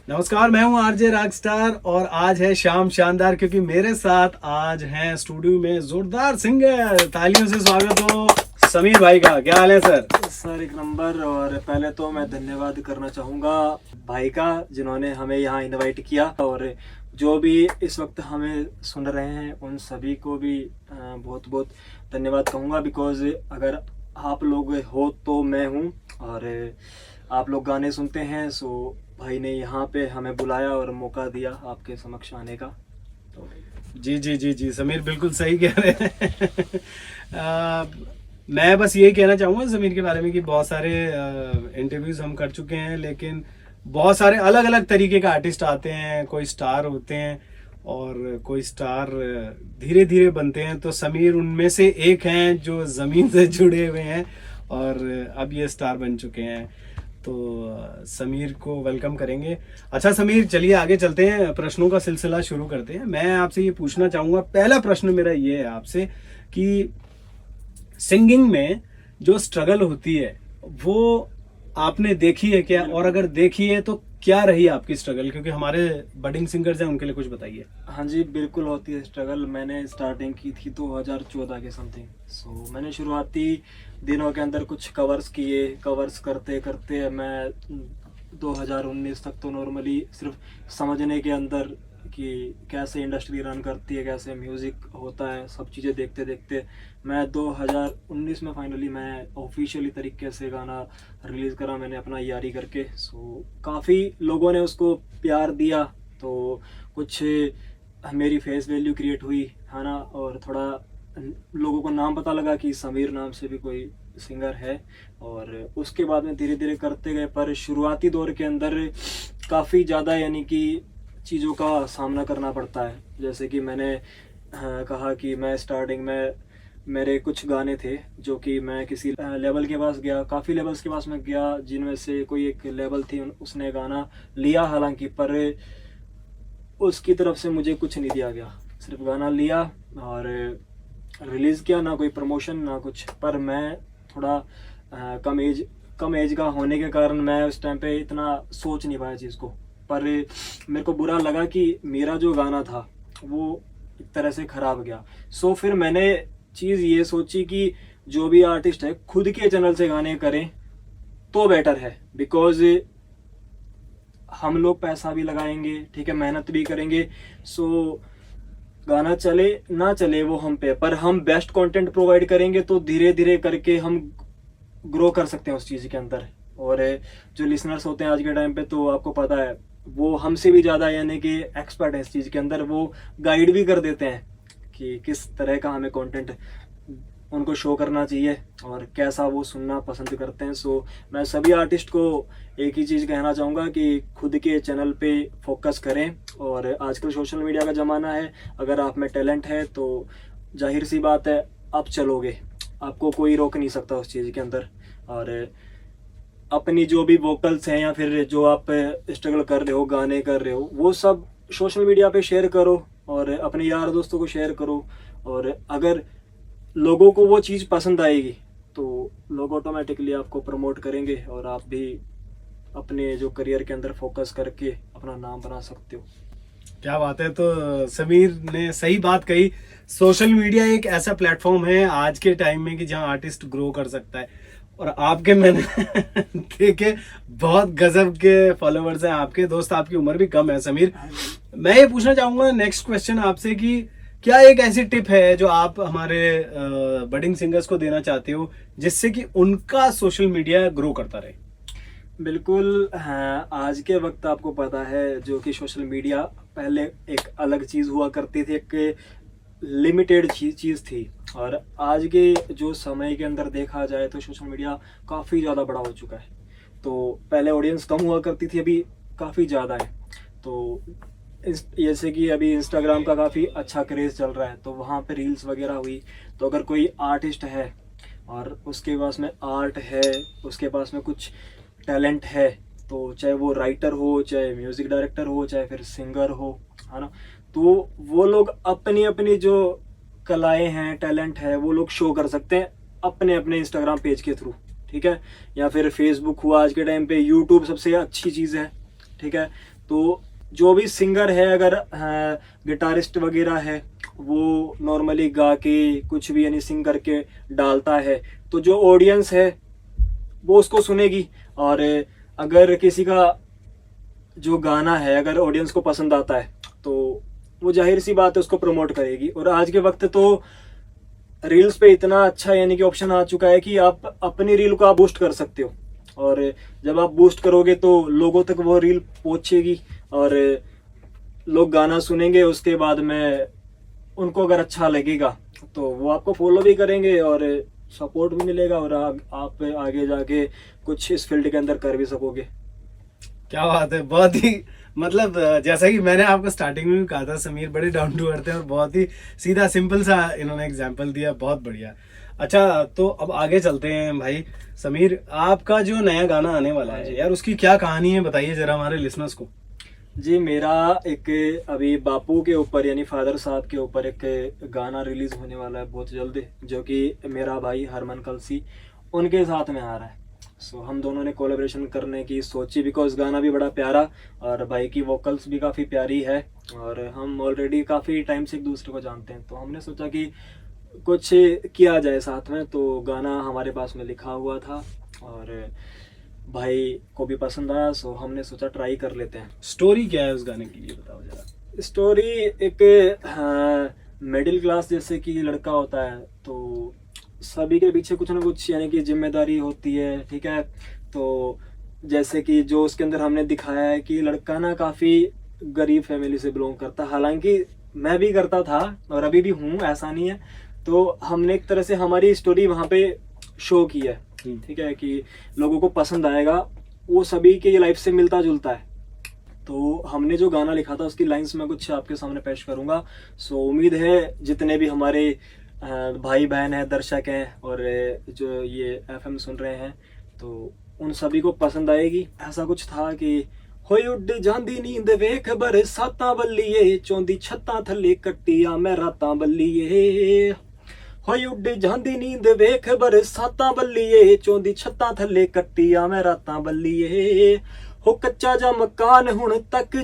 नमस्कार, मैं हूं आरजे रॉकस्टार और आज है शाम शानदार क्योंकि मेरे साथ आज हैं स्टूडियो में जोरदार सिंगर। तालियों से स्वागत हो समीर भाई का। क्या हाल है सर? सर एक नंबर। और पहले तो मैं धन्यवाद करना चाहूँगा भाई का जिन्होंने हमें यहाँ इनवाइट किया, और जो भी इस वक्त हमें सुन रहे हैं उन सभी को भी बहुत बहुत धन्यवाद कहूँगा। बिकॉज़ अगर आप लोग हो तो मैं हूँ, और आप लोग गाने सुनते हैं, सो भाई ने यहाँ पे हमें बुलाया और मौका दिया आपके समक्ष आने का। तो जी जी जी जी, समीर बिल्कुल सही कह रहे हैं। मैं बस यही कहना चाहूँगा समीर के बारे में कि बहुत सारे इंटरव्यूज हम कर चुके हैं, लेकिन बहुत सारे अलग अलग तरीके का आर्टिस्ट आते हैं। कोई स्टार होते हैं और कोई स्टार धीरे धीरे बनते हैं, तो समीर उनमें से एक हैं जो ज़मीन से जुड़े हुए हैं और अब ये स्टार बन चुके हैं। तो समीर को वेलकम करेंगे। अच्छा समीर, चलिए आगे चलते हैं, प्रश्नों का सिलसिला शुरू करते हैं। मैं आपसे ये पूछना चाहूँगा, पहला प्रश्न मेरा ये है आपसे कि सिंगिंग में जो स्ट्रगल होती है वो आपने देखी है क्या, और अगर देखी है तो क्या रही आपकी स्ट्रगल? क्योंकि हमारे बडिंग सिंगर्स हैं, उनके लिए कुछ बताइए। हाँ जी, बिल्कुल होती है स्ट्रगल। मैंने स्टार्टिंग की थी 2014 के समथिंग। सो मैंने शुरुआती दिनों के अंदर कुछ कवर्स किए। कवर्स करते करते मैं 2019 तक तो नॉर्मली सिर्फ समझने के अंदर कि कैसे इंडस्ट्री रन करती है, कैसे म्यूज़िक होता है, सब चीज़ें देखते देखते मैं 2019 में फाइनली मैं ऑफिशियली तरीके से गाना रिलीज़ करा मैंने अपना यारी करके। सो काफ़ी लोगों ने उसको प्यार दिया, तो कुछ मेरी फेस वैल्यू क्रिएट हुई है ना, और थोड़ा लोगों को नाम पता लगा कि समीर नाम से भी कोई सिंगर है। और उसके बाद में धीरे धीरे करते गए, पर शुरुआती दौर के अंदर काफ़ी ज़्यादा यानी कि चीज़ों का सामना करना पड़ता है। जैसे कि मैंने कहा कि मैं स्टार्टिंग में मेरे कुछ गाने थे जो कि मैं किसी लेवल के पास गया, काफ़ी लेवल्स के पास मैं गया, जिनमें से कोई एक लेवल थी उसने गाना लिया हालांकि, पर उसकी तरफ से मुझे कुछ नहीं दिया गया। सिर्फ गाना लिया और रिलीज़ किया, ना कोई प्रमोशन ना कुछ। पर मैं थोड़ा कम एज का होने के कारण मैं उस टाइम पे इतना सोच नहीं पाया चीज़ को। पर मेरे को बुरा लगा कि मेरा जो गाना था वो एक तरह से ख़राब गया। सो फिर मैंने चीज़ ये सोची कि जो भी आर्टिस्ट है खुद के चैनल से गाने करें तो बेटर है। बिकॉज़ हम लोग पैसा भी लगाएंगे, ठीक है, मेहनत भी करेंगे। सो गाना चले ना चले वो हम पे, पर हम बेस्ट कंटेंट प्रोवाइड करेंगे तो धीरे धीरे करके हम ग्रो कर सकते हैं उस चीज़ के अंदर। और जो लिसनर्स होते हैं आज के टाइम पे, तो आपको पता है वो हमसे भी ज़्यादा यानी कि एक्सपर्ट है इस चीज़ के अंदर। वो गाइड भी कर देते हैं कि किस तरह का हमें कंटेंट उनको शो करना चाहिए और कैसा वो सुनना पसंद करते हैं। सो मैं सभी आर्टिस्ट को एक ही चीज़ कहना चाहूँगा कि खुद के चैनल पे फोकस करें। और आजकल सोशल मीडिया का ज़माना है, अगर आप में टैलेंट है तो जाहिर सी बात है आप चलोगे, आपको कोई रोक नहीं सकता उस चीज़ के अंदर। और अपनी जो भी वोकल्स हैं या फिर जो आप स्ट्रगल कर रहे हो, गाने कर रहे हो, वो सब सोशल मीडिया पे शेयर करो और अपने यार दोस्तों को शेयर करो। और अगर लोगों को वो चीज़ पसंद आएगी तो लोग ऑटोमेटिकली आपको प्रमोट करेंगे और आप भी अपने जो करियर के अंदर फोकस करके अपना नाम बना सकते हो। क्या बात है। तो समीर ने सही बात कही। सोशल मीडिया एक ऐसा प्लेटफॉर्म है आज के टाइम में कि जहां आर्टिस्ट ग्रो कर सकता है, और आपके मैंने देखे बहुत गजब के फॉलोअर्स हैं आपके। दोस्त आपकी उम्र भी कम है समीर। मैं ये पूछना चाहूंगा नेक्स्ट क्वेश्चन आपसे कि क्या एक ऐसी टिप है जो आप हमारे बडिंग सिंगर्स को देना चाहते हो जिससे कि उनका सोशल मीडिया ग्रो करता रहे? बिल्कुल हाँ, आज के वक्त आपको पता है जो कि सोशल मीडिया पहले एक अलग चीज़ हुआ करती थी, एक लिमिटेड चीज़ थी। और आज के जो समय के अंदर देखा जाए तो सोशल मीडिया काफ़ी ज़्यादा बड़ा हो चुका है। तो पहले ऑडियंस कम हुआ करती थी, अभी काफ़ी ज़्यादा है। तो जैसे कि अभी इंस्टाग्राम का काफ़ी अच्छा क्रेज़ चल रहा है, तो वहाँ पे रील्स वगैरह हुई, तो अगर कोई आर्टिस्ट है और उसके पास में आर्ट है, उसके पास में कुछ टैलेंट है, तो चाहे वो राइटर हो, चाहे म्यूज़िक डायरेक्टर हो, चाहे फिर सिंगर हो, है ना, तो वो लोग अपनी अपनी जो कलाएं हैं, टैलेंट है, वो लोग शो कर सकते हैं अपने अपने इंस्टाग्राम पेज के थ्रू, ठीक है। या फिर फेसबुक हुआ, आज के टाइम पे यूट्यूब सबसे अच्छी चीज़ है, ठीक है। तो जो भी सिंगर है, अगर गिटारिस्ट वगैरह है, वो नॉर्मली गा के कुछ भी यानी सिंग करके डालता है, तो जो ऑडियंस है वो उसको सुनेगी। और अगर किसी का जो गाना है अगर ऑडियंस को पसंद आता है तो वो जाहिर सी बात है उसको प्रमोट करेगी। और आज के वक्त तो रील्स पे इतना अच्छा यानी कि ऑप्शन आ चुका है कि आप अपनी रील को आप बूस्ट कर सकते हो, और जब आप बूस्ट करोगे तो लोगों तक वो रील पहुंचेगी और लोग गाना सुनेंगे। उसके बाद में उनको अगर अच्छा लगेगा तो वो आपको फॉलो भी करेंगे और सपोर्ट भी मिलेगा, और आप आगे जाके कुछ इस फील्ड के अंदर कर भी सकोगे। क्या बात है, बहुत ही मतलब जैसा कि मैंने आपको स्टार्टिंग में भी कहा था, समीर बड़े डाउन टू अर्थ है और बहुत ही सीधा सिंपल सा इन्होंने एग्जांपल दिया, बहुत बढ़िया। अच्छा, तो अब आगे चलते हैं भाई। समीर, आपका जो नया गाना आने वाला है यार, उसकी क्या कहानी है, बताइए जरा हमारे लिसनर्स को। जी, मेरा एक अभी बापू के ऊपर यानी फादर साहब के ऊपर एक गाना रिलीज होने वाला है बहुत जल्द, जो कि मेरा भाई हरमन कलसी उनके साथ में आ रहा है। सो हम दोनों ने कोलैबोरेशन करने की सोची, बिकॉज गाना भी बड़ा प्यारा और भाई की वोकल्स भी काफ़ी प्यारी है, और हम ऑलरेडी काफ़ी टाइम से एक दूसरे को जानते हैं, तो हमने सोचा कि कुछ किया जाए साथ में। तो गाना हमारे पास में लिखा हुआ था और भाई को भी पसंद आया, सो हमने सोचा ट्राई कर लेते हैं। स्टोरी क्या है उस गाने की, ये बताओ जरा। स्टोरी एक मिडिल क्लास जैसे कि लड़का होता है, तो सभी के पीछे कुछ ना कुछ यानी कि जिम्मेदारी होती है, ठीक है। तो जैसे कि जो उसके अंदर हमने दिखाया है कि लड़का ना काफ़ी गरीब फैमिली से बिलोंग करता, हालांकि मैं भी करता था और अभी भी हूँ, ऐसा नहीं है। तो हमने एक तरह से हमारी स्टोरी वहाँ पे शो की है, ठीक है, कि लोगों को पसंद आएगा, वो सभी के लाइफ से मिलता जुलता है। तो हमने जो गाना लिखा था उसकी लाइंस मैं कुछ आपके सामने पेश करूंगा। सो उम्मीद है जितने भी हमारे भाई बहन हैं, दर्शक हैं और जो ये एफएम सुन रहे हैं, तो उन सभी को पसंद आएगी। ऐसा कुछ था कि होई उड जांदी नींद वेख बरसातां बल्लीए, चौंदी छत्तां थल्ले कट्टिया मैं रातां बल्लीए। होई उड जांदी नींद वेख बरसातां बल्लीए, चौंदी छत्तां थल्ले कट्टिया मैं रातां बल्लीए। हो कच्चा जा मकान हुण तक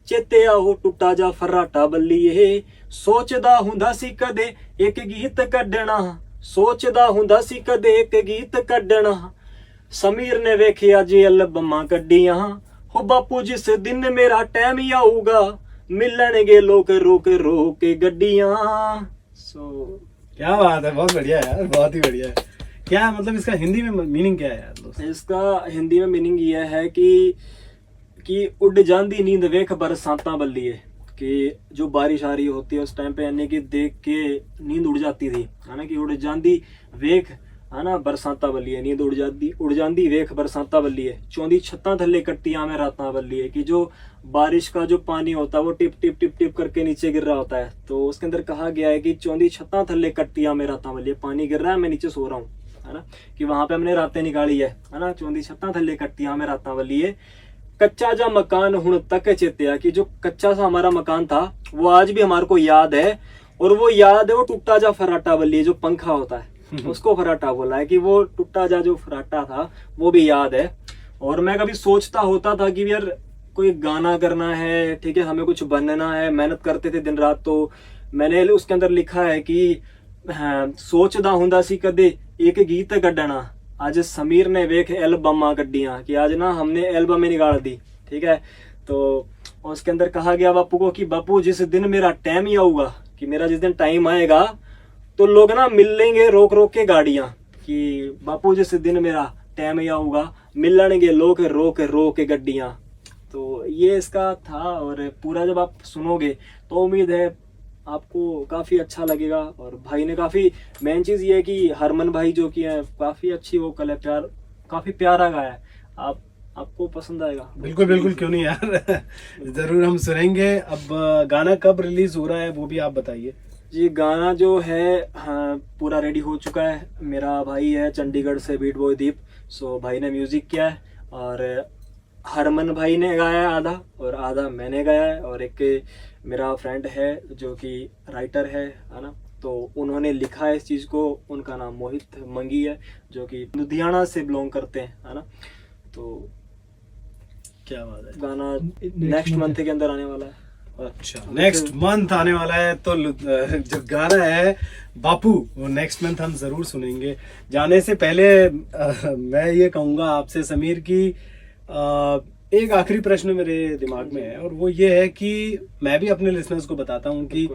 चेते आ हो टुੱਟਾ जा फर्राटा बल्लीए। सोचदा हुंदा सी कदे एक गीत कड्डना, सोचदा हुंदा सी कदे एक गीत कड्डना, समीर ने वेखिया जी एल्बमां कड्डियां। हो बापू जिस दिन मेरा टाइम ही आऊगा, मिलणगे लोग रोक रोक गड्डियां। क्या बात है, बहुत बढ़िया यार, बहुत ही बढ़िया है। क्या मतलब इसका हिंदी में मीनिंग क्या है यार दोस्त? इसका हिंदी में मीनिंग ये है कि उड जांदी नींद वेख बरसातां बल्लीए, कि जो बारिश आ रही होती है उस टाइम पे यानी कि देख के नींद उड़ जाती थी, है ना, कि उड़ जांदी वेख, है ना, बरसातां बल्लीए, नींद उड़ जांदी वेख बरसातां बल्लीए, चौंदी छत्तां थल्ले कट्टियां में रातां बल्लीए, कि जो बारिश का जो पानी होता है वो टिप टिप टिप टिप करके नीचे गिर रहा होता है। तो उसके अंदर कहा गया है कि चौंदी छत्तां थल्ले कट्टियां में रातां बल्लीए, पानी गिर रहा है, मैं नीचे सो रहा हूँ, है ना, कि वहां पे हमने रातें निकाली है ना। चौंदी छत्तां थल्ले कट्टियां में रातां बल्लीए, कच्चा जा मकान हुण तक चेतिया, कि जो कच्चा सा हमारा मकान था वो आज भी हमारे को याद है, और वो याद है वो टुੱਟਾ जा फर्राटा बल्लीए, जो पंखा होता है उसको फर्राटा बोला है, कि वो टुੱਟਾ जा जो फर्राटा था वो भी याद है। और मैं कभी सोचता होता था कि यार कोई गाना करना है, ठीक है, हमें कुछ बनना है, मेहनत करते थे दिन रात। तो मैंने उसके अंदर लिखा है कि सोचदा हुंदा सी कदे एक गीत कड्डना, आज समीर ने वेख एल्बमां कड्डियां, कि आज ना हमने एल्बम निकाल दी, ठीक है। तो उसके अंदर कहा गया बापू को कि बापू जिस दिन मेरा टाइम ही आऊगा, कि मेरा जिस दिन टाइम आएगा तो लोग ना मिल लेंगे रोक रोक के गाड़ियां, कि बापू जिस दिन मेरा टाइम ही आऊगा, मिलणगे लोग रोक रोक के गड्डियां। तो ये इसका था, और पूरा जब आप सुनोगे तो उम्मीद है आपको काफ़ी अच्छा लगेगा। और भाई ने काफ़ी, मेन चीज़ ये है कि हरमन भाई जो कि है काफ़ी अच्छी वोकल है, काफ़ी प्यारा गाया है, आपको पसंद आएगा। बिल्कुल बिल्कुल, क्यों नहीं यार जरूर हम सुनेंगे। अब गाना कब रिलीज हो रहा है वो भी आप बताइए। जी, गाना जो है हाँ, पूरा रेडी हो चुका है। मेरा भाई है चंडीगढ़ से, बीट बॉय दीप, सो भाई ने म्यूज़िक किया है, और हरमन भाई ने गाया है आधा और आधा मैंने गाया है, और एक मेरा फ्रेंड है जो कि राइटर है ना, तो उन्होंने लिखा है इस चीज़ को, उनका नाम मोहित मंगी है, जो कि लुधियाना से बिलोंग करते हैं, है ना। तो क्या बात है। गाना नेक्स्ट मंथ के अंदर आने वाला है। अच्छा, नेक्स्ट मंथ आने वाला है, तो जो गाना है बापू वो नेक्स्ट मंथ हम जरूर सुनेंगे। जाने से पहले मैं ये कहूँगा आपसे समीर की एक आखिरी प्रश्न मेरे दिमाग में है, और वो ये है कि मैं भी अपने लिसनर्स को बताता हूँ कि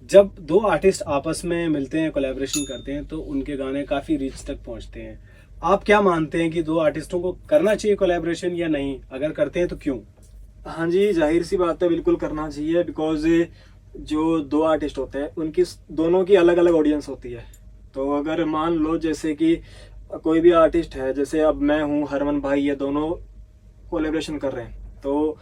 जब दो आर्टिस्ट आपस में मिलते हैं, कोलैबोरेशन करते हैं, तो उनके गाने काफ़ी रीच तक पहुँचते हैं। आप क्या मानते हैं कि दो आर्टिस्टों को करना चाहिए कोलैबोरेशन या नहीं? अगर करते हैं तो क्यों? हाँ जी, जाहिर सी बात है, बिल्कुल करना चाहिए। बिकॉज जो दो आर्टिस्ट होते हैं उनकी दोनों की अलग अलग ऑडियंस होती है। तो अगर मान लो जैसे कि कोई भी आर्टिस्ट है, जैसे अब मैं हूँ, हरमन भाई, ये दोनों कोलैबोरेशन कर रहे हैं, तो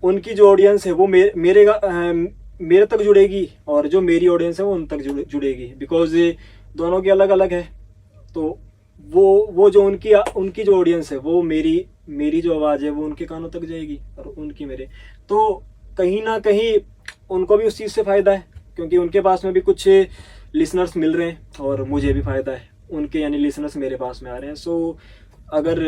उनकी जो ऑडियंस है वो मेरे तक जुड़ेगी, और जो मेरी ऑडियंस है वो उन तक जुड़ेगी। बिकॉज दोनों की अलग अलग है। तो वो जो उनकी जो ऑडियंस है वो मेरी जो आवाज़ है वो उनके कानों तक जाएगी, और उनकी मेरे। तो कहीं ना कहीं उनको भी उस चीज़ से फ़ायदा है, क्योंकि उनके पास में भी कुछ लिसनर्स मिल रहे हैं, और मुझे भी फ़ायदा है, उनके यानी लिसनर्स मेरे पास में आ रहे हैं। सो अगर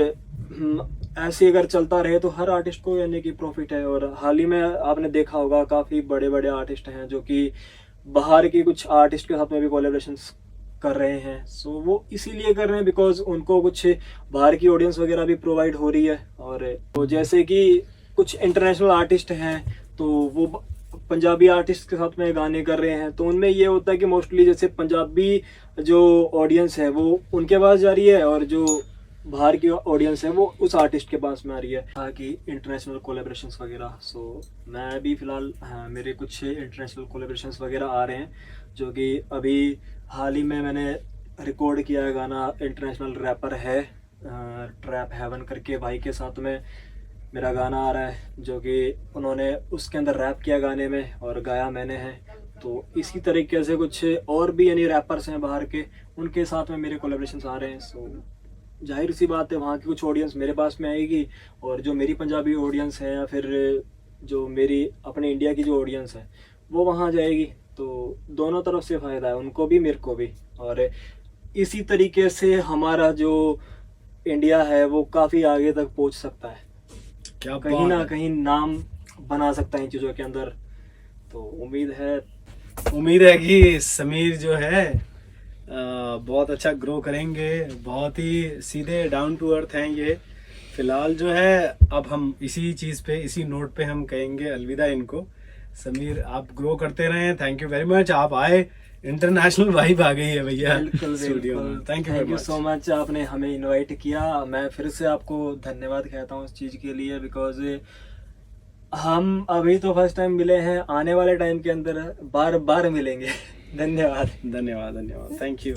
ऐसे अगर चलता रहे तो हर आर्टिस्ट को यानी कि प्रॉफिट है। और हाल ही में आपने देखा होगा काफ़ी बड़े बड़े आर्टिस्ट हैं जो कि बाहर के कुछ आर्टिस्ट के साथ में भी कोलैबोरेशंस कर रहे हैं। सो वो इसीलिए कर रहे हैं बिकॉज उनको कुछ बाहर की ऑडियंस वगैरह भी प्रोवाइड हो रही है। और तो जैसे कि कुछ इंटरनेशनल आर्टिस्ट हैं तो वो पंजाबी आर्टिस्ट के साथ में गाने कर रहे हैं, तो उनमें ये होता है कि मोस्टली जैसे पंजाबी जो ऑडियंस है वो उनके पास जा रही है, और जो बाहर की ऑडियंस है वो उस आर्टिस्ट के पास में आ रही है। कि इंटरनेशनल कोलैबोरेशंस वगैरह, सो मैं भी फिलहाल मेरे कुछ इंटरनेशनल कोलैबोरेशंस वगैरह आ रहे हैं, जो कि अभी हाल ही में मैंने रिकॉर्ड किया है गाना। इंटरनेशनल रैपर है ट्रैप हेवन करके भाई के साथ में मेरा गाना आ रहा है, जो कि उन्होंने उसके अंदर रैप किया गाने में और गाया मैंने है। तो इसी तरीके से कुछ और भी यानी रैपर्स हैं बाहर के, उनके साथ में मेरे कोलैबोरेशंस आ रहे हैं। सो जाहिर सी बात है वहाँ की कुछ ऑडियंस मेरे पास में आएगी, और जो मेरी पंजाबी ऑडियंस है या फिर जो मेरी अपने इंडिया की जो ऑडियंस है वो वहाँ जाएगी। तो दोनों तरफ से फ़ायदा है, उनको भी मेरे को भी। और इसी तरीके से हमारा जो इंडिया है वो काफ़ी आगे तक पहुँच सकता है, क्या कहीं ना कहीं नाम बना सकता है इन चीज़ों के अंदर। तो उम्मीद है कि समीर जो है बहुत अच्छा ग्रो करेंगे। बहुत ही सीधे डाउन टू अर्थ हैं ये। फिलहाल जो है अब हम इसी चीज़ पे, इसी नोट पे हम कहेंगे अलविदा इनको। समीर आप ग्रो करते रहें। Thank you very much. आप आए, इंटरनेशनल वाइब आ गई है भैया स्टूडियो में। थैंक यू सो मच, आपने हमें इनवाइट किया। मैं फिर से आपको धन्यवाद कहता हूँ इस चीज़ के लिए, बिकॉज हम अभी तो फर्स्ट टाइम मिले हैं, आने वाले टाइम के अंदर बार बार मिलेंगे। धन्यवाद। Thank you.